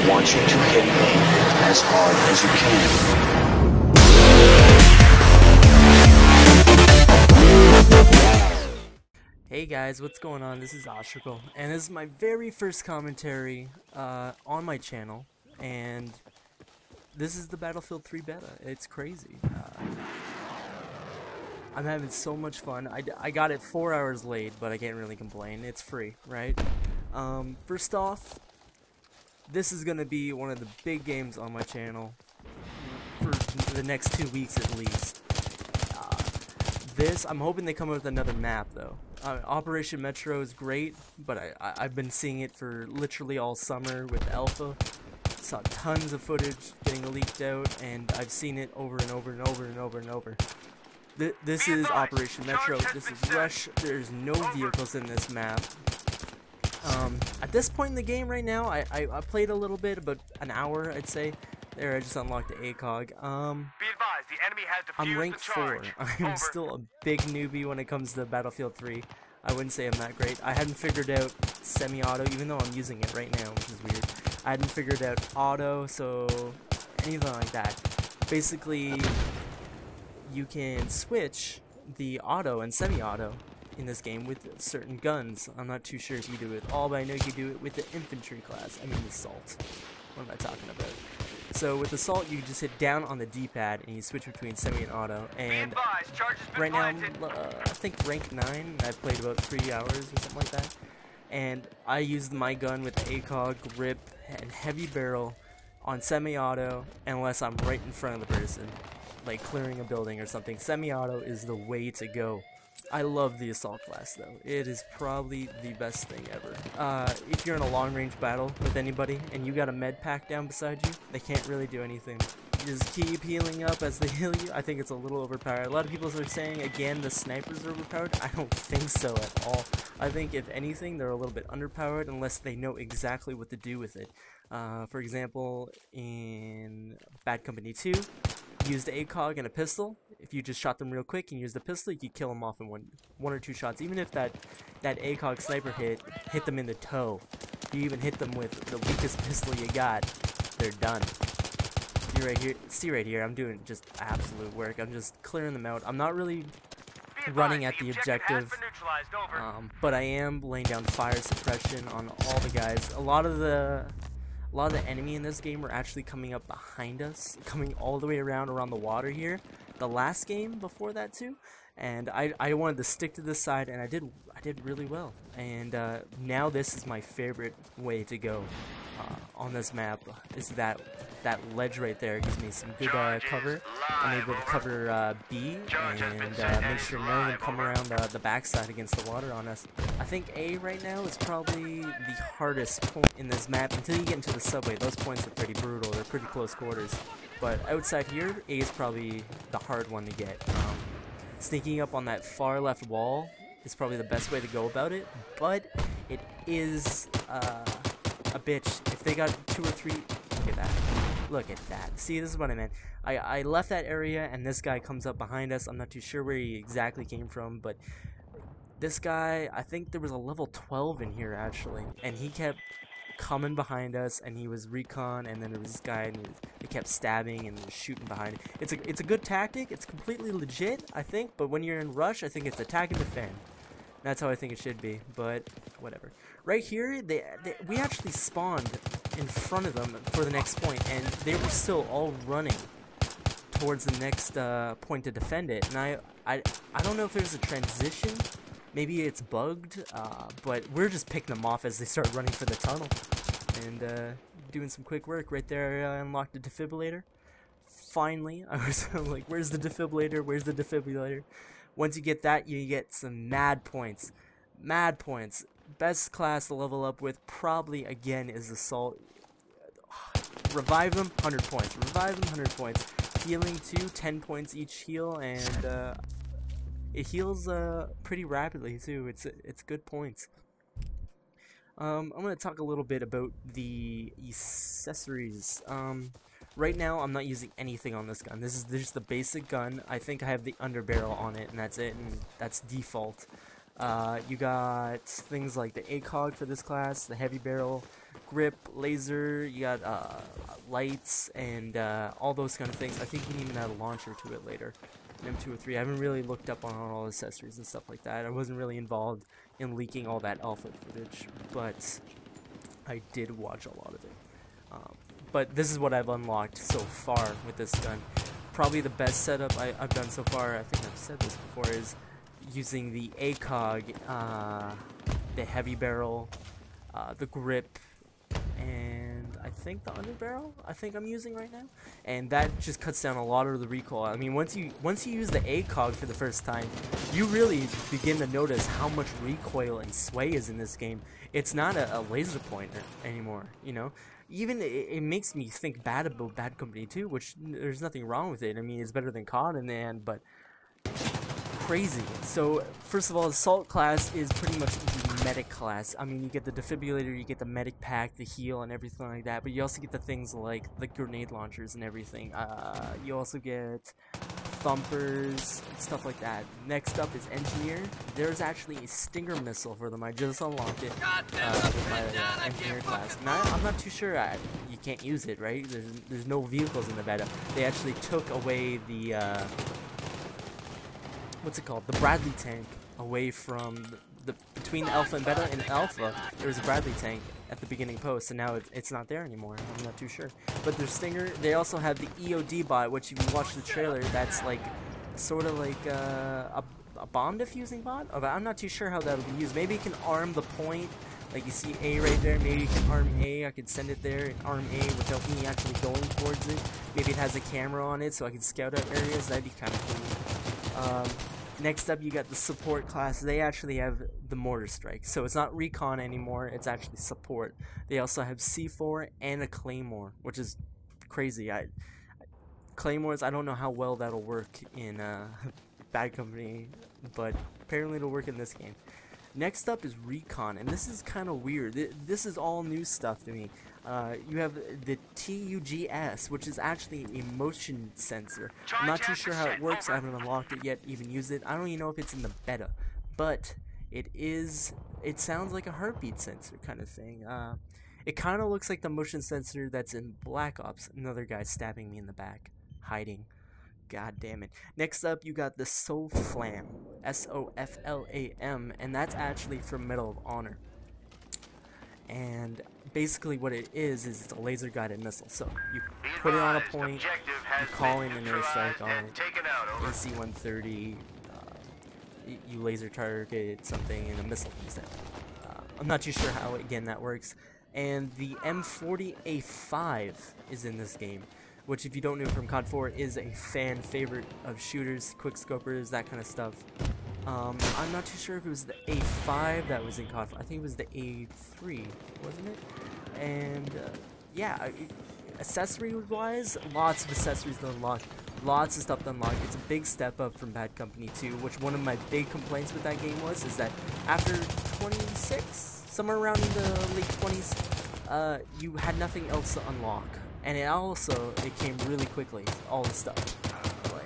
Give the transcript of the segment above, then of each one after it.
I want you to hit me as hard as you can. Hey guys, what's going on? This is Oshrical, and this is my very first commentary on my channel, and this is the Battlefield 3 beta. It's crazy. I'm having so much fun. I got it 4 hours late, but I can't really complain. It's free, right? First off, this is going to be one of the big games on my channel for the next 2 weeks at least. I'm hoping they come up with another map though. Operation Metro is great, but I've been seeing it for literally all summer with Alpha. Saw tons of footage getting leaked out, and I've seen it over and over and over and over and over. This is Operation Metro. This is Rush. There's no vehicles in this map. At this point in the game right now, I played a little bit, about an hour I'd say. There, I just unlocked the ACOG. Be advised, the enemy has defused I'm ranked the charge. 4. I'm still a big newbie when it comes to Battlefield 3. I wouldn't say I'm that great. I hadn't figured out semi-auto, even though I'm using it right now, which is weird. I hadn't figured out auto, so anything like that. Basically, you can switch the auto and semi-auto in this game with certain guns. I'm not too sure if you do it with all, but I know you can do it with the infantry class. I mean, assault. What am I talking about? So with assault, you just hit down on the D-pad and you switch between semi and auto. And right now, I'm, I think rank 9. I've played about 3 hours or something like that. And I used my gun with the ACOG, grip, and heavy barrel on semi-auto unless I'm right in front of the person, like clearing a building or something. Semi-auto is the way to go. I love the assault class though. It is probably the best thing ever. If you're in a long-range battle with anybody and you got a med pack down beside you, they can't really do anything. You just keep healing up as they heal you. I think it's a little overpowered. A lot of people are saying, again, the snipers are overpowered. I don't think so at all. I think, if anything, they're a little bit underpowered unless they know exactly what to do with it. For example, in Bad Company 2, used ACOG and a pistol. If you just shot them real quick and used the pistol, you could kill them off in one or two shots. Even if that ACOG sniper hit them in the toe, you even hit them with the weakest pistol you got, they're done. You right here, see right here, I'm doing just absolute work. I'm just clearing them out. I'm not really running at the objective, but I am laying down fire suppression on all the guys. A lot of the enemy in this game were actually coming up behind us, coming all the way around the water here. The last game before that too, and I wanted to stick to this side, and I did really well. And now this is my favorite way to go on this map. Is that ledge right there gives me some good cover. I'm able to cover B and make sure none of them come around the backside against the water on us. I think A right now is probably the hardest point in this map until you get into the subway. Those points are pretty brutal. They're pretty close quarters. But outside here, A is probably the hard one to get. Sneaking up on that far left wall is probably the best way to go about it, but it is a bitch. If they got 2 or 3, look at that. Look at that. See, this is what I meant. I left that area, and this guy comes up behind us. I'm not too sure where he exactly came from, but this guy, I think there was a level 12 in here, actually, and he kept coming behind us, and he was recon, and then there was this guy, and he kept stabbing and shooting behind. It's a good tactic. It's completely legit, I think, but when you're in rush, I think it's attack and defend. That's how I think it should be, but whatever. Right here, we actually spawned in front of them for the next point, and they were still all running towards the next point to defend it. And I don't know if there's a transition. Maybe it's bugged, but we're just picking them off as they start running for the tunnel. And doing some quick work. Right there, I unlocked the defibrillator. Finally, I was like, where's the defibrillator? Where's the defibrillator? Once you get that, you get some mad points. Mad points. Best class to level up with probably, again, is Assault. Revive them, 100 points. Revive them, 100 points. Healing too, 10 points each heal, and it heals pretty rapidly too. It's good points. I'm gonna talk a little bit about the accessories. Right now, I'm not using anything on this gun. This is just the basic gun. I think I have the underbarrel on it, and that's it, and that's default. You got things like the ACOG for this class, the heavy barrel, grip, laser, you got lights, and all those kind of things. I think you can even add a launcher to it later. M203. I haven't really looked up on all accessories and stuff like that. I wasn't really involved in leaking all that alpha footage, but I did watch a lot of it. But this is what I've unlocked so far with this gun. Probably the best setup I've done so far, I think I've said this before, is using the ACOG, the heavy barrel, the grip, and I think the underbarrel I think I'm using right now, and that just cuts down a lot of the recoil. I mean, once you use the ACOG for the first time, you really begin to notice how much recoil and sway is in this game. It's not a laser pointer anymore, you know. Even it makes me think bad about Bad Company 2, which there's nothing wrong with it. I mean, it's better than COD in the end, but crazy. So first of all, assault class is pretty much the medic class. I mean, you get the defibrillator, you get the medic pack, the heal, and everything like that, but you also get the things like the grenade launchers and everything. You also get thumpers, stuff like that. Next up is engineer. There's actually a Stinger missile for them. I just unlocked it with my engineer class. Now, I'm not too sure. You can't use it, right? There's no vehicles in the beta. They actually took away the what's it called? The Bradley tank away from the between Alpha and Beta. In Alpha, there was a Bradley tank at the beginning post, and now it's not there anymore. I'm not too sure. But there's Stinger. They also have the EOD bot, which if you watch the trailer, that's like sort of like a bomb diffusing bot. I'm not too sure how that'll be used. Maybe you can arm the point. Like you see A right there, maybe you can arm A, I could send it there and arm A without me actually going towards it. Maybe it has a camera on it so I can scout out areas, that'd be kind of cool. Next up, you got the support class. They actually have the mortar strike, so it's not recon anymore, it's actually support. They also have C4 and a claymore, which is crazy. Claymores, I don't know how well that'll work in Bad Company, but apparently it'll work in this game. Next up is recon, and this is kind of weird. This is all new stuff to me. You have the TUGS, which is actually a motion sensor. I'm not too sure how it works. I haven't unlocked it yet, even used it. I don't even know if it's in the beta, but it sounds like a heartbeat sensor kind of thing. It kind of looks like the motion sensor that's in Black Ops. Another guy stabbing me in the back, hiding. God damn it. Next up, you got the SOFLAM, SOFLAM, and that's actually from Medal of Honor. And basically what it is it's a laser guided missile. So you put it on a point, you call in an airstrike on it, AC-130, you laser target something and a missile comes down. I'm not too sure how, again, that works. And the M40A5 is in this game, which if you don't know from COD 4 is a fan favorite of shooters, quickscopers, that kind of stuff. I'm not too sure if it was the A5 that was in COD 4. I think it was the A3, wasn't it? And yeah, accessory-wise, lots of accessories to unlock, lots of stuff to unlock. It's a big step up from Bad Company 2, which one of my big complaints with that game is that after 26, somewhere around in the late 20s, you had nothing else to unlock. And it came really quickly, all the stuff, like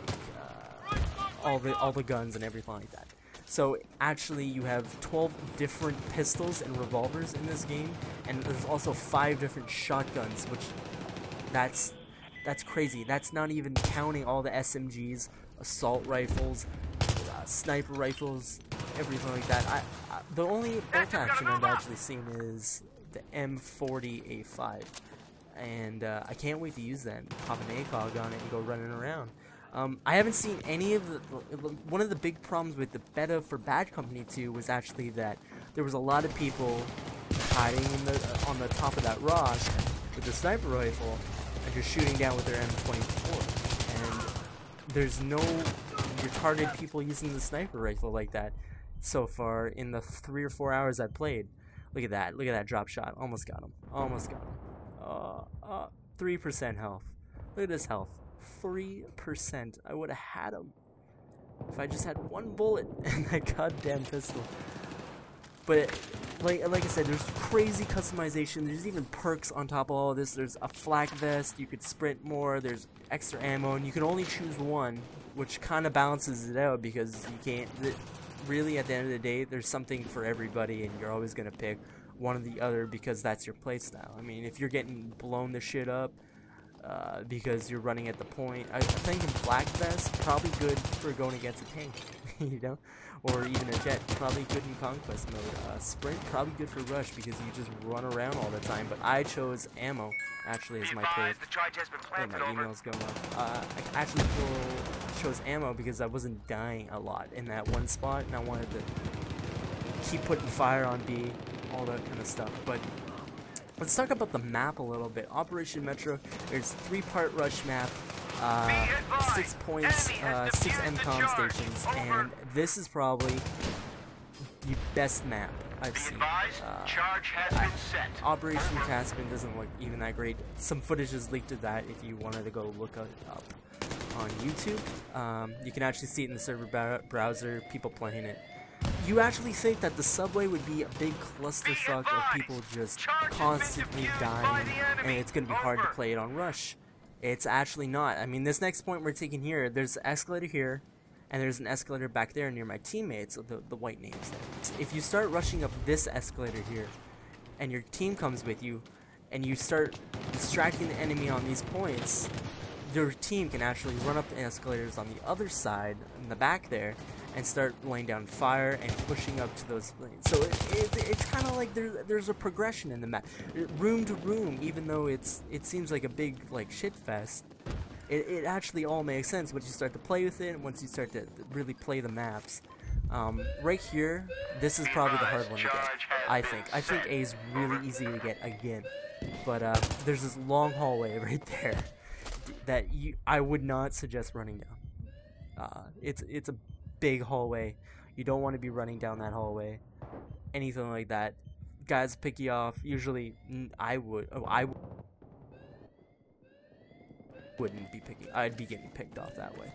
all the guns and everything like that. So actually you have 12 different pistols and revolvers in this game, and there's also 5 different shotguns, which that's crazy. That's not even counting all the SMGs, assault rifles, sniper rifles, everything like that. The only bolt action I've actually seen is the M40A5. And I can't wait to use that and pop an ACOG on it and go running around. I haven't seen any of the... One of the big problems with the beta for Bad Company 2 was actually that there was a lot of people hiding on the top of that rock with the sniper rifle and just shooting down with their M24. And there's no retarded people using the sniper rifle like that so far in the 3 or 4 hours I played. Look at that. Look at that drop shot. Almost got him. Almost got him. 3% health. Look at this health. 3%. I would have had him if I just had one bullet in that goddamn pistol. But like I said, there's crazy customization. There's even perks on top of all of this. There's a flak vest. You could sprint more. There's extra ammo, and you can only choose one, which kind of balances it out because you can't. Really, at the end of the day, there's something for everybody, and you're always gonna pick one or the other because that's your playstyle. I mean, if you're getting blown the shit up because you're running at the point, I think in Flak Vest, probably good for going against a tank, you know, or even a jet, probably good in Conquest mode. Sprint, probably good for Rush because you just run around all the time, but I chose ammo, actually, as my pick. My email's going up. I actually chose ammo because I wasn't dying a lot in that one spot, and I wanted to keep putting fire on B, all that kind of stuff. But let's talk about the map a little bit. Operation Metro, there's 3-part rush map, 6 points, 6 MCOM stations, and this is probably the best map I've seen. Operation Caspian doesn't look even that great. Some footage is leaked of that if you wanted to go look it up on YouTube. You can actually see it in the server browser, people playing it. You actually think that the subway would be a big clusterfuck of people just constantly dying, and it's going to be hard to play it on Rush. It's actually not. I mean, this next point we're taking here, there's an escalator here, and there's an escalator back there near my teammates, the white names there. If you start rushing up this escalator here, and your team comes with you, and you start distracting the enemy on these points, your team can actually run up the escalators on the other side, in the back there, and start laying down fire and pushing up to those lanes. So it's kind of like there's a progression in the map, room to room. Even though it seems like a big like shit fest, it actually all makes sense once you start to play with it and once you start to really play the maps. Right here, this is probably the hard one to get. I think A is really easy to get again, but there's this long hallway right there that I would not suggest running down. It's a big hallway. You don't want to be running down that hallway. Anything like that, guys pick you off. Usually, I wouldn't be picking. I'd be getting picked off that way.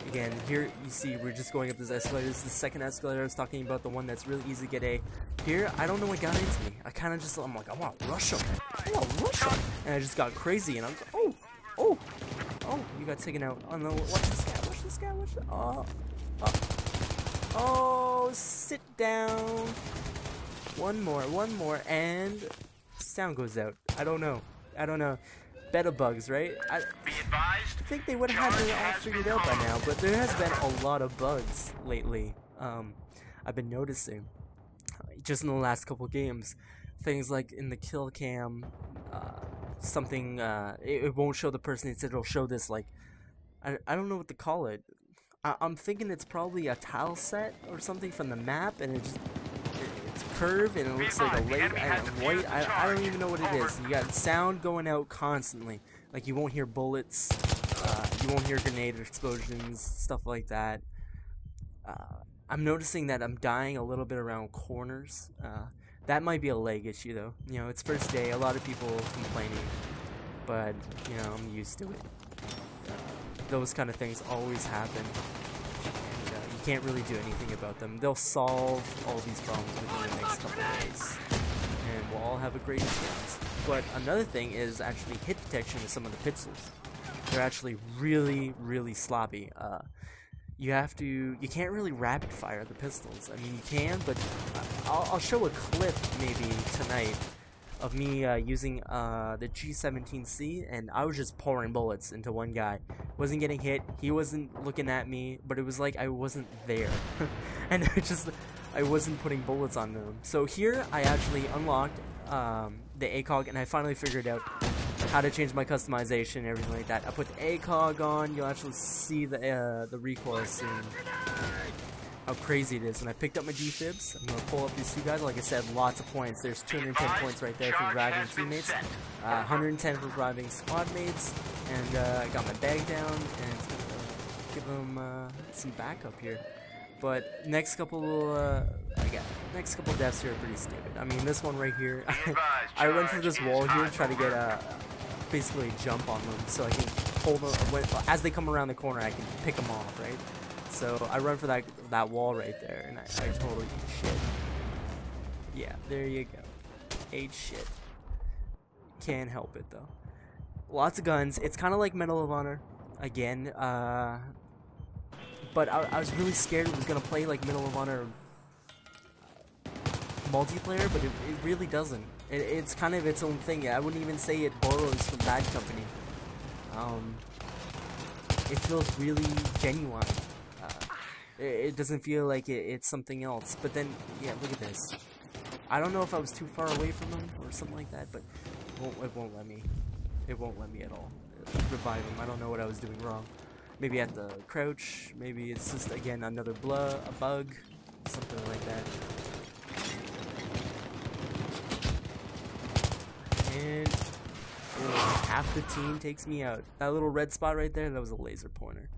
Again, here you see we're just going up this escalator. This is the second escalator I was talking about, the one that's really easy to get A. Here, I don't know what got into me. I'm like, I want to rush him. And I just got crazy, and I was like, oh, you got taken out. Oh no, watch this guy, watch this. Oh, sit down. One more, and sound goes out. I don't know. Beta bugs, right? I think they would have had it all figured out by now, but there has been a lot of bugs lately. I've been noticing, just in the last couple games, things like in the kill cam, something, it won't show the person, instead it'll show this, like, I don't know what to call it. I'm thinking it's probably a tile set or something from the map, and it's curved and it looks like a lake and white. I don't even know what it is. You got sound going out constantly, like you won't hear bullets, you won't hear grenade explosions, stuff like that. I'm noticing that I'm dying a little bit around corners. That might be a lag issue though. You know, it's first day, a lot of people complaining, but you know, I'm used to it. Those kind of things always happen, and you can't really do anything about them. They'll solve all these problems within the next couple of days, and we'll all have a great experience. But another thing is actually hit detection with some of the pistols. They're actually really, really sloppy. You can't really rapid fire the pistols. I mean, you can, but I'll show a clip maybe tonight of me using the G17C, and I was just pouring bullets into one guy. Wasn't getting hit, he wasn't looking at me, but it was like I wasn't there. And I wasn't putting bullets on them. So here I actually unlocked the ACOG, and I finally figured out how to change my customization and everything like that. I put the ACOG on, you'll actually see the recoil soon. How crazy it is. And I picked up my defibs. I'm going to pull up these two guys. Like I said, lots of points. There's 210 points right there for reviving teammates, 110 for reviving squad mates, and I got my bag down, and it's going to give them some backup here. But next couple deaths here are pretty stupid. I mean, this one right here, I run through this wall here, try to get basically a jump on them, so I can hold them as they come around the corner. I can pick them off, right? So I run for that wall right there, and I totally eat shit. Yeah, there you go. Ate shit. Can't help it though. Lots of guns. It's kind of like Medal of Honor again. But I was really scared it was gonna play like Medal of Honor multiplayer, but it really doesn't. It's kind of its own thing. I wouldn't even say it borrows from Bad Company. It feels really genuine. It doesn't feel like it's something else. But then, yeah, look at this. I don't know if I was too far away from him or something like that, but it won't let me. It won't let me at all. Revive him. I don't know what I was doing wrong. Maybe at the crouch. Maybe it's just, again, another a bug. Something like that. And half the team takes me out. That little red spot right there, that was a laser pointer.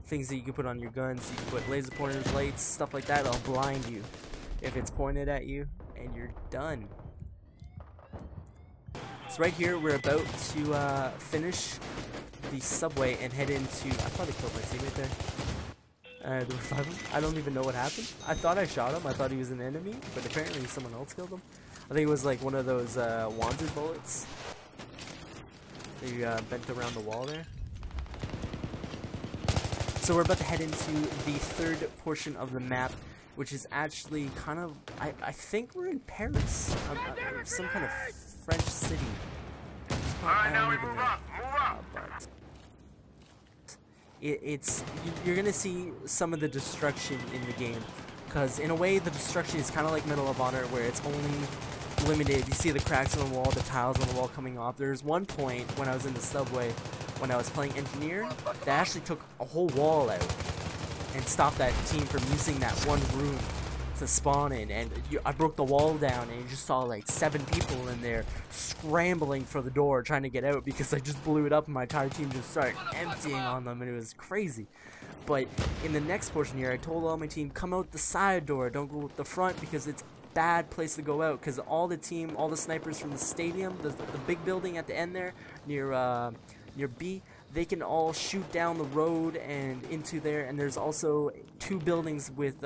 Things that you can put on your guns, you can put laser pointers, lights, stuff like that, it'll blind you if it's pointed at you, and you're done. So right here, we're about to finish the subway and head into... I thought I killed my teammate there. Do we find him? I don't even know what happened. I thought I shot him. I thought he was an enemy, but apparently someone else killed him. I think it was like one of those wanted bullets. They bent around the wall there. So we're about to head into the third portion of the map, which is actually kind of... I think we're in Paris. Some kind of French city. Alright, now we move up. Move up. But you're gonna see some of the destruction in the game, because in a way the destruction is kind of like Medal of Honor, where it's only limited. You see the cracks on the wall, the tiles on the wall coming off. There's one point when I was in the subway, when I was playing engineer, that actually took a whole wall out and stopped that team from using that one room to spawn in, and I broke the wall down, and you just saw like 7 people in there scrambling for the door trying to get out because I just blew it up and my entire team just started emptying on them, and it was crazy. But in the next portion here, I told all my team, come out the side door, don't go out the front, because it's a bad place to go out, because all the snipers from the stadium, the big building at the end there near B, they can all shoot down the road and into there, and there's also 2 buildings with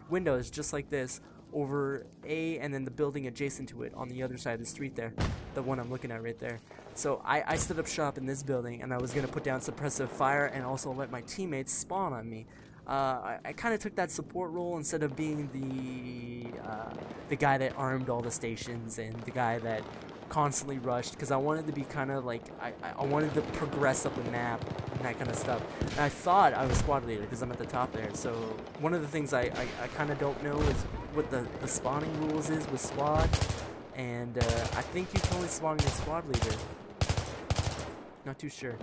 windows just like this over A, and then the building adjacent to it on the other side of the street there, the one I'm looking at right there. So I stood up shop in this building, and I was gonna put down suppressive fire and also let my teammates spawn on me. I kind of took that support role instead of being the guy that armed all the stations and the guy that constantly rushed, because I wanted to be kind of like, I wanted to progress up the map and that kind of stuff. And I thought I was squad leader because I'm at the top there. So one of the things I kind of don't know is what the spawning rules is with squad, and I think you can only spawn your squad leader. Not too sure.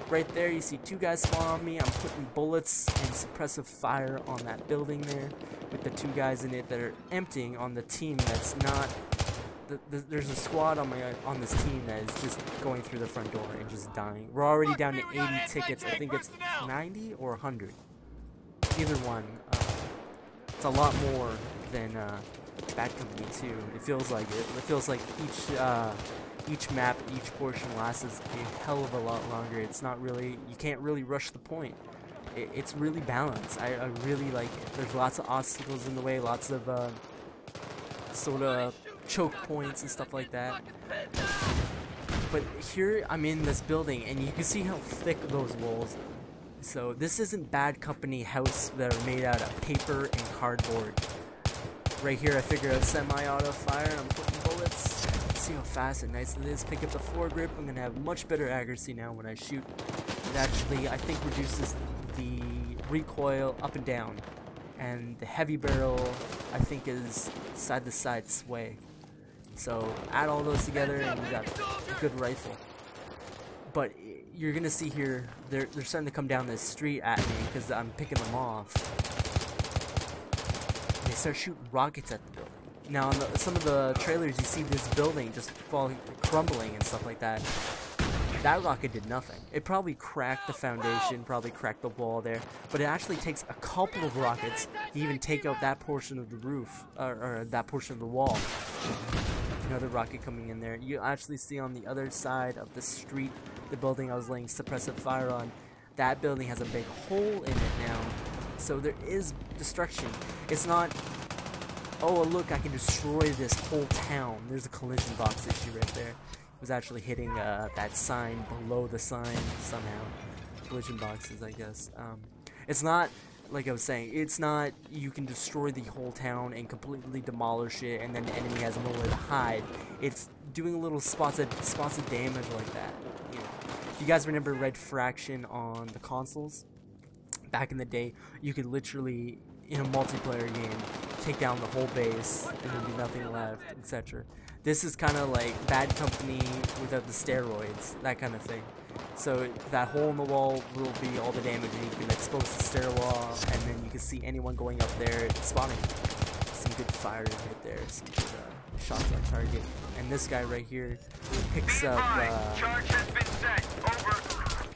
Right there you see 2 guys spawn on me. I'm putting bullets and suppressive fire on that building there with the 2 guys in it that are emptying on the team that's not... There's a squad on this team that is just going through the front door and just dying. We're already down to 80 tickets. I think it's 90 or 100. Either one. It's a lot more than Bad Company 2. It feels like it. It feels like each map, each portion lasts a hell of a lot longer. It's not really... You can't really rush the point. It's really balanced. I really like it. There's lots of obstacles in the way, lots of sort of choke points and stuff like that. But here I'm in this building, and you can see how thick those walls are. So this isn't Bad Company house that are made out of paper and cardboard. Right here I figure out semi-auto fire. I'm putting bullets. See how fast and nice it is. Pick up the foregrip. I'm gonna have much better accuracy now when I shoot. It actually, I think, reduces the recoil up and down, and the heavy barrel, I think, is side to side sway. So add all those together and you got a good rifle. But you're gonna see here, they're starting to come down this street at me because I'm picking them off. And they start shooting rockets at the building. Now on some of the trailers you see this building just crumbling and stuff like that. That rocket did nothing. It probably cracked the foundation, probably cracked the wall there, but it actually takes a couple of rockets to even take out that portion of the roof, or that portion of the wall. Another rocket coming in there. You actually see on the other side of the street, the building I was laying suppressive fire on, that building has a big hole in it now. So there is destruction. It's not, oh look, I can destroy this whole town. There's a collision box issue right there. It was actually hitting that sign below the sign somehow. Collision boxes, I guess. It's not like I was saying, it's not you can destroy the whole town and completely demolish it and then the enemy has nowhere to hide. It's doing little spots of damage like that. You know, if you guys remember Red Fraction on the consoles, back in the day, you could literally, in a multiplayer game, take down the whole base and there'd be nothing left, etc. This is kind of like Bad Company without the steroids, that kind of thing. So that hole in the wall will be all the damage, and you can expose the stairwell, and then you can see anyone going up there and spawning. Some good fire right there, some good shots on target. And this guy right here picks up,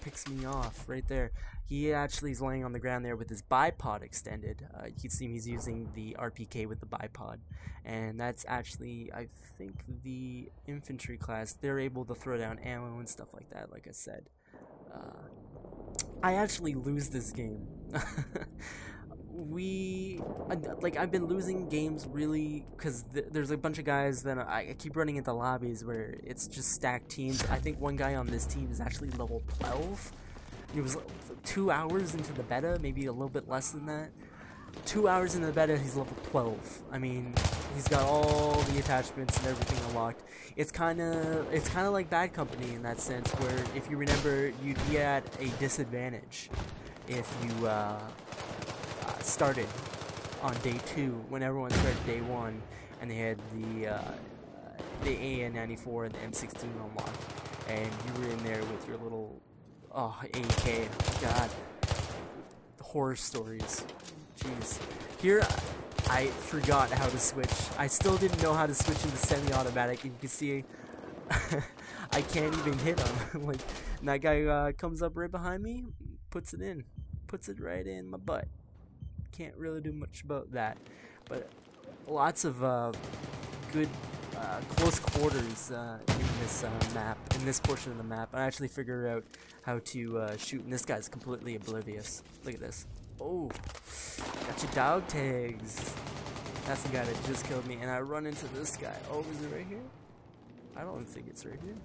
picks me off right there. He actually is laying on the ground there with his bipod extended. You can see he's using the RPK with the bipod, and that's actually, I think, the infantry class. They're able to throw down ammo and stuff like that, like I said. I actually lose this game. I've been losing games really because there's a bunch of guys that I keep running into lobbies where it's just stacked teams. I think one guy on this team is actually level 12. It was 2 hours into the beta, maybe a little bit less than that. 2 hours into the beta, he's level 12. I mean, he's got all the attachments and everything unlocked. It's kind of like Bad Company in that sense, where if you remember, you'd be at a disadvantage if you started on day 2 when everyone started day 1 and they had the AN-94 and the M16 unlocked, and you were in there with your little AK. God, horror stories. Jeez. Here, I forgot how to switch. I still didn't know how to switch into semi-automatic, and you can see I can't even hit him. Like, and that guy comes up right behind me, puts it right in my butt. Can't really do much about that, but lots of good close quarters in this map, in this portion of the map. I actually figured out how to shoot, and this guy's completely oblivious. Look at this. Oh, got your dog tags. That's the guy that just killed me, and I run into this guy. Oh, is it right here? I don't think it's right here.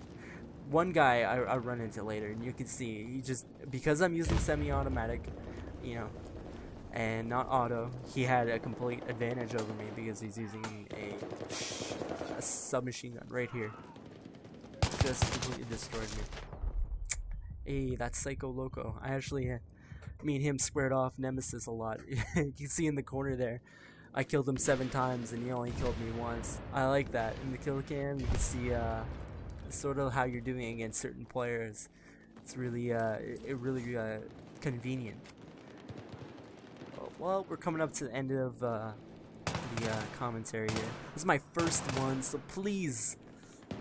One guy I run into later, and you can see he just, because I'm using semi-automatic, you know, and not auto, he had a complete advantage over me because he's using a submachine gun right here. Just completely destroyed me. Hey, that's Psycho Loco. I actually, me and him squared off Nemesis a lot. You can see in the corner there, I killed him 7 times and he only killed me once. I like that. In the kill cam, you can see sort of how you're doing against certain players. It's really, convenient. Well, we're coming up to the end of the commentary here. This is my first one, so please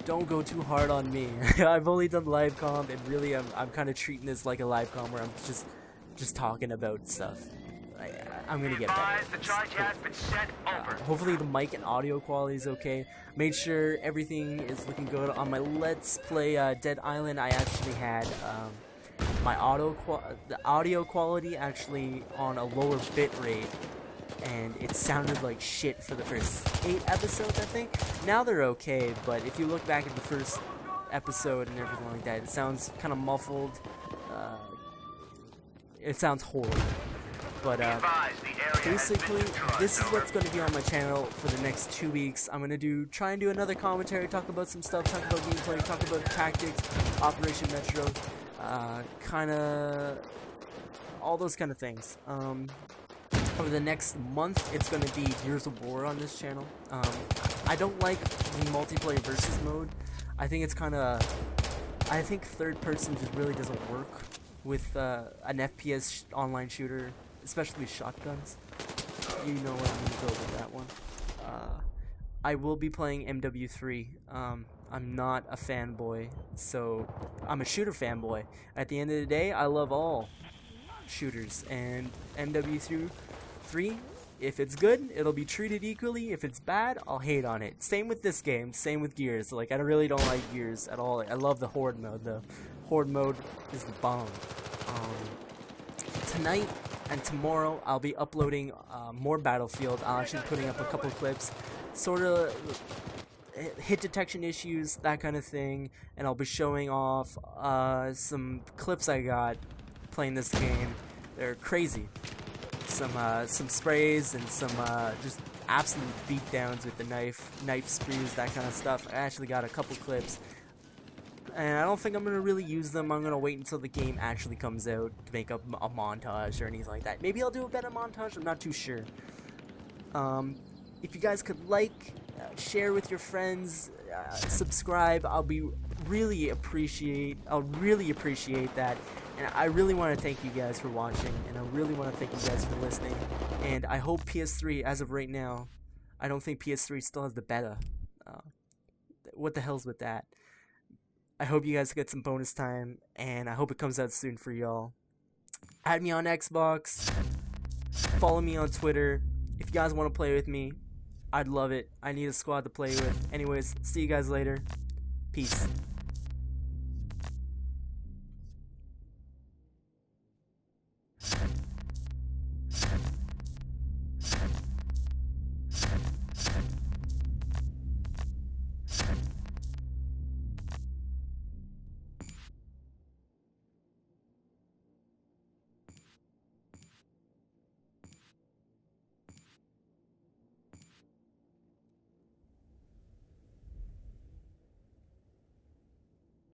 don't go too hard on me. I've only done live comm, and really I'm kind of treating this like a live comm where I'm just talking about stuff. I'm gonna get better. Hopefully the mic and audio quality is okay. Made sure everything is looking good on my Let's Play Dead Island. I actually had my the audio quality actually on a lower bit rate, and it sounded like shit for the first 8 episodes, I think. Now they're okay, but if you look back at the first episode and everything like that, it sounds kind of muffled. It sounds horrible. But basically, this is what's going to be on my channel for the next 2 weeks. I'm going to try and do another commentary, talk about some stuff, talk about gameplay, talk about tactics, Operation Metro, kind of all those kind of things. Over the next month, it's going to be Gears of War on this channel. I don't like the multiplayer versus mode. I think it's kind of, I think third person just really doesn't work with an FPS online shooter, especially shotguns. You know where I'm gonna go with that one. I will be playing MW3. I'm not a fanboy, so I'm a shooter fanboy. At the end of the day, I love all shooters, and MW3, if it's good, it'll be treated equally. If it's bad, I'll hate on it. Same with this game, same with Gears. Like, I really don't like Gears at all. I love the Horde mode, though. Horde mode is the bomb. Tonight and tomorrow, I'll be uploading more Battlefield. I'll actually be putting up a couple clips, sort of hit detection issues, that kind of thing, and I'll be showing off some clips I got playing this game. They're crazy. some sprays and some just absolute beatdowns with the knife sprees, that kind of stuff. I actually got a couple clips, and I don't think I'm gonna really use them. I'm gonna wait until the game actually comes out to make up a montage or anything like that. Maybe I'll do a better montage. I'm not too sure. If you guys could like, share with your friends, subscribe, I'll really appreciate that. And I really want to thank you guys for watching, and I really want to thank you guys for listening. And I hope PS3, as of right now, I don't think PS3 still has the beta. What the hell's with that? I hope you guys get some bonus time, and I hope it comes out soon for y'all. Add me on Xbox, follow me on Twitter. If you guys want to play with me, I'd love it. I need a squad to play with. Anyways, see you guys later. Peace.